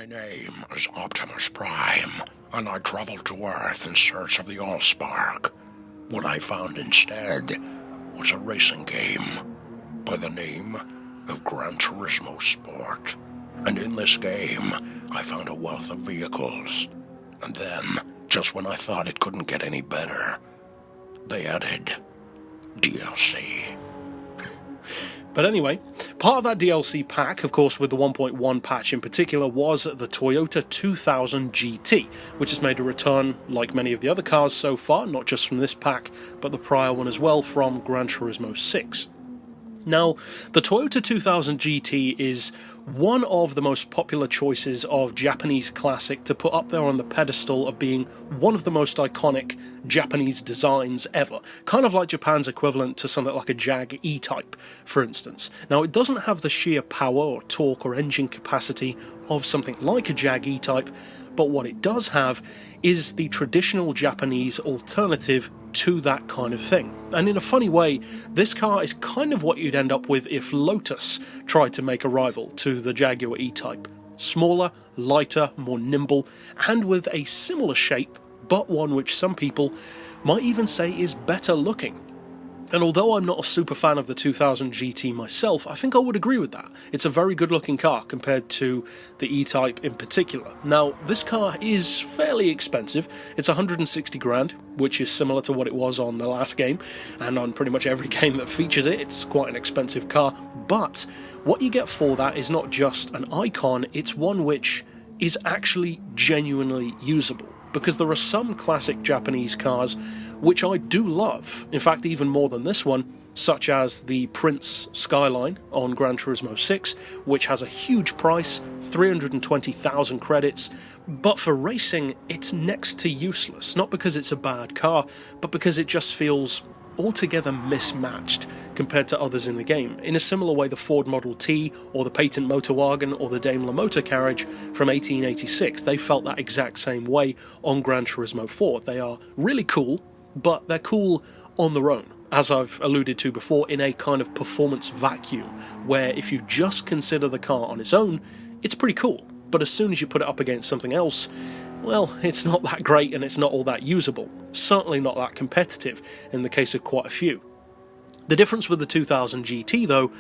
My name is Optimus Prime, and I traveled to Earth in search of the Allspark. What I found instead was a racing game by the name of Gran Turismo Sport. And in this game, I found a wealth of vehicles. And then, just when I thought it couldn't get any better, they added DLC. But anyway, part of that DLC pack, of course with the 1.1 patch in particular, was the Toyota 2000 GT, which has made a return like many of the other cars so far, not just from this pack, but the prior one as well from Gran Turismo 6. Now, the Toyota 2000 GT is one of the most popular choices of Japanese classic to put up there on the pedestal of being one of the most iconic Japanese designs ever. Kind of like Japan's equivalent to something like a Jag E-Type, for instance. Now, it doesn't have the sheer power or torque or engine capacity of something like a Jag E-Type, but what it does have is the traditional Japanese alternative to that kind of thing. And in a funny way, this car is kind of what you'd end up with if Lotus tried to make a rival to the Jaguar E-Type. Smaller, lighter, more nimble, and with a similar shape, but one which some people might even say is better looking. And although I'm not a super fan of the 2000 GT myself, I think I would agree with that. It's a very good looking car compared to the E-Type in particular. Now, this car is fairly expensive. It's 160 grand, which is similar to what it was on the last game, and on pretty much every game that features it. It's quite an expensive car, but what you get for that is not just an icon, it's one which is actually genuinely usable. Because there are some classic Japanese cars which I do love, in fact even more than this one, such as the Prince Skyline on Gran Turismo 6, which has a huge price, 320,000 credits, but for racing it's next to useless, not because it's a bad car, but because it just feels altogether mismatched compared to others in the game. In a similar way, the Ford Model T or the Patent Motorwagen or the Daimler Motor Carriage from 1886, they felt that exact same way on Gran Turismo 4. They are really cool, but they're cool on their own, as I've alluded to before, in a kind of performance vacuum, where if you just consider the car on its own, it's pretty cool, but as soon as you put it up against something else, well, it's not that great and it's not all that usable. Certainly not that competitive in the case of quite a few. The difference with the 2000 GT, though,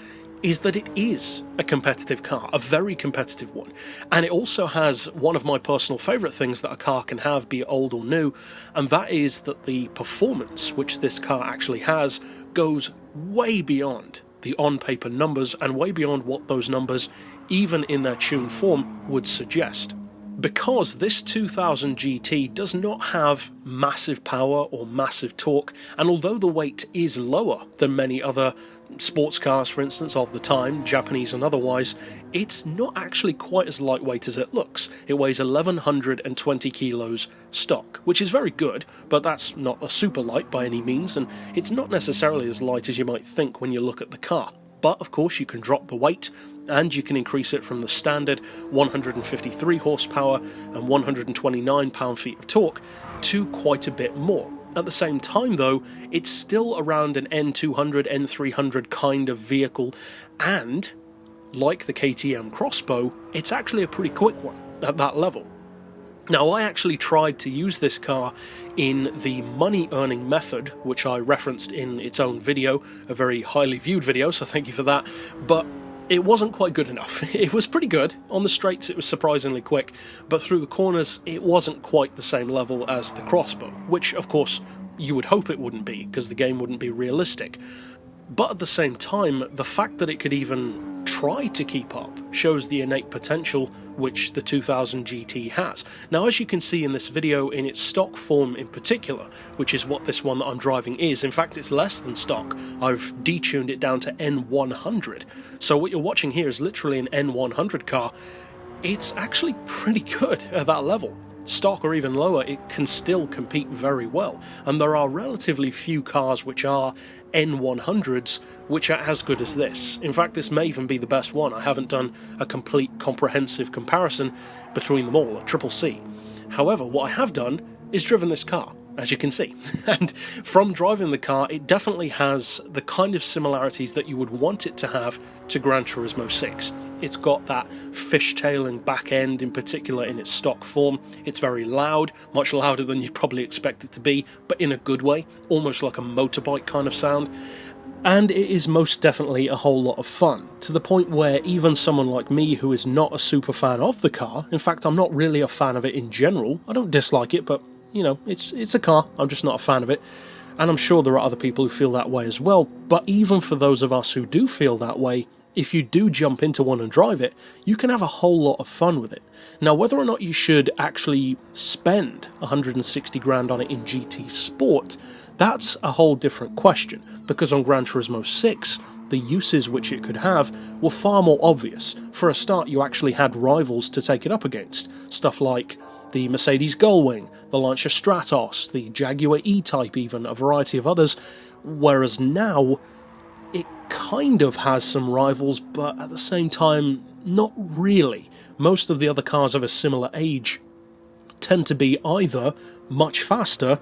is that it is a competitive car, a very competitive one. And it also has one of my personal favourite things that a car can have, be it old or new, and that is that the performance which this car actually has goes way beyond the on-paper numbers and way beyond what those numbers, even in their tuned form, would suggest. Because this 2000 GT does not have massive power or massive torque, and although the weight is lower than many other sports cars, for instance, of the time, Japanese and otherwise, it's not actually quite as lightweight as it looks. It weighs 1120 kilos stock, which is very good, but that's not a super light by any means, and it's not necessarily as light as you might think when you look at the car. But of course you can drop the weight, and you can increase it from the standard 153 horsepower and 129 pound-feet of torque to quite a bit more. At the same time though, it's still around an N200, N300 kind of vehicle, and like the KTM Crossbow, it's actually a pretty quick one at that level. Now, I actually tried to use this car in the money-earning method, which I referenced in its own video, a very highly viewed video, so thank you for that, but it wasn't quite good enough. It was pretty good. On the straights it was surprisingly quick, but through the corners it wasn't quite the same level as the Crossbow, which of course you would hope it wouldn't be, because the game wouldn't be realistic. But at the same time, the fact that it could even try to keep up shows the innate potential which the 2000 GT has. Now, as you can see in this video, in its stock form in particular, which is what this one that I'm driving is, in fact it's less than stock, I've detuned it down to N100, so what you're watching here is literally an N100 car. It's actually pretty good at that level. Stock or even lower, it can still compete very well, and there are relatively few cars which are N100s which are as good as this. In fact, this may even be the best one. I haven't done a complete comprehensive comparison between them all, a triple C. However, what I have done is driven this car, as you can see, and from driving the car it definitely has the kind of similarities that you would want it to have to Gran Turismo 6. It's got that fishtailing back end, in particular in its stock form. It's very loud, much louder than you'd probably expect it to be, but in a good way, almost like a motorbike kind of sound. And it is most definitely a whole lot of fun, to the point where even someone like me who is not a super fan of the car, in fact I'm not really a fan of it in general, I don't dislike it, but you know, it's a car, I'm just not a fan of it. And I'm sure there are other people who feel that way as well, but even for those of us who do feel that way, if you do jump into one and drive it, you can have a whole lot of fun with it. Now, whether or not you should actually spend 160 grand on it in GT Sport, that's a whole different question, because on Gran Turismo 6, the uses which it could have were far more obvious. For a start, you actually had rivals to take it up against, stuff like the Mercedes Gullwing, the Lancia Stratos, the Jaguar E-Type even, a variety of others, whereas now it kind of has some rivals, but at the same time, not really. Most of the other cars of a similar age tend to be either much faster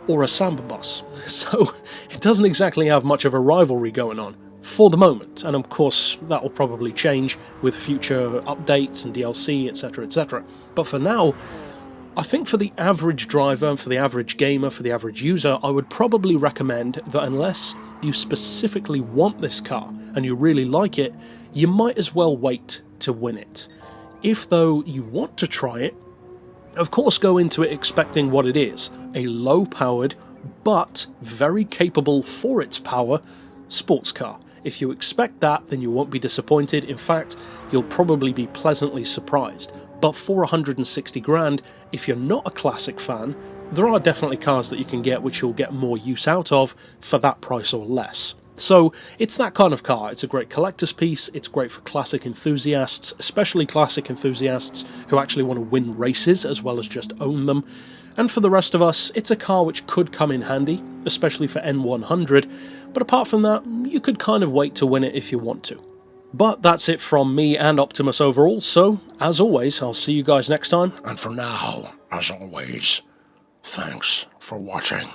or a Samba bus, so it doesn't exactly have much of a rivalry going on for the moment, and of course that will probably change with future updates and DLC, etc, etc. But for now, I think for the average driver, for the average gamer, for the average user, I would probably recommend that unless you specifically want this car and you really like it, you might as well wait to win it. If though you want to try it, of course go into it expecting what it is, a low-powered but very capable for its power sports car. If you expect that, then you won't be disappointed. In fact, you'll probably be pleasantly surprised. But for 160 grand, if you're not a classic fan, there are definitely cars that you can get which you'll get more use out of for that price or less. So it's that kind of car. It's a great collector's piece, it's great for classic enthusiasts, especially classic enthusiasts who actually want to win races as well as just own them. And for the rest of us, it's a car which could come in handy, especially for N100, but apart from that, you could kind of wait to win it if you want to. But that's it from me and Optimus overall, so as always, I'll see you guys next time. And for now, as always, thanks for watching.